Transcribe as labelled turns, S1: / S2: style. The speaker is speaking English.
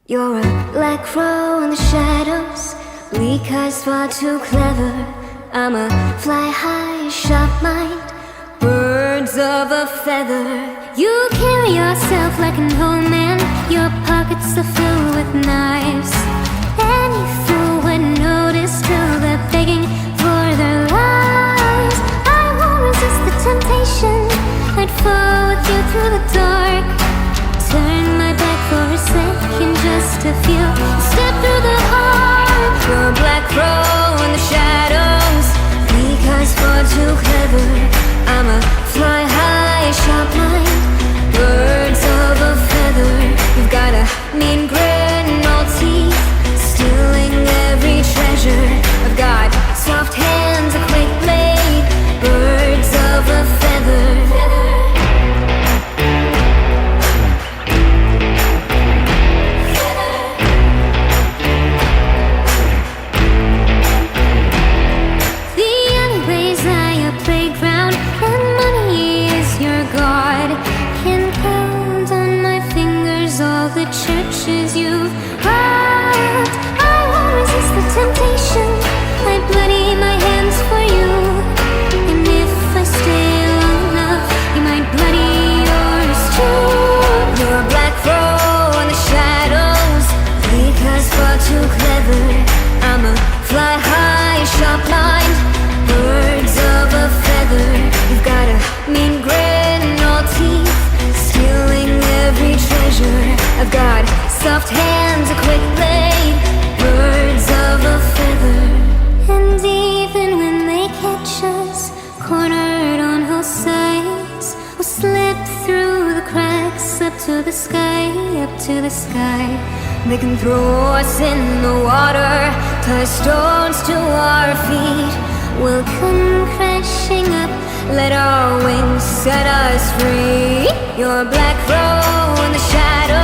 S1: You're a black crow in the shadows, weak eyes far too clever. I'm a fly high, sharp mind, birds of a feather. You carry yourself like an old man, your pockets are filled with knives. Any fool would notice till they're begging for their lives. I won't resist the temptation, I'd fall with you through the dark. Turn my back for a second just to feel you step through the heart. You're a black crow in the shadows, weak eyes far too clever. I'm a fly high, sharp mind, birds of a feather. You've got a mean grin, no teeth, stealing every treasure. I've got soft hands, a quick blade, birds of a feather. The churches you've robbed. I won't resist the temptation, I'd bloody my hands for you. And if I stay long enough, you might bloody yours too. You're a black crow in the shadows, because far too clever. I'm a fly high, sharp mind, birds of a feather. You've got a mean grin, no teeth, stealing every treasure. I've got soft hands, a quick blade, birds of a feather. And even when they catch us, cornered on all sides, we'll slip through the cracks up to the sky, up to the sky. They can throw us in the water, tie stones to our feet. We'll come crashing up, let our wings set us free. You're a black crow in the shadows,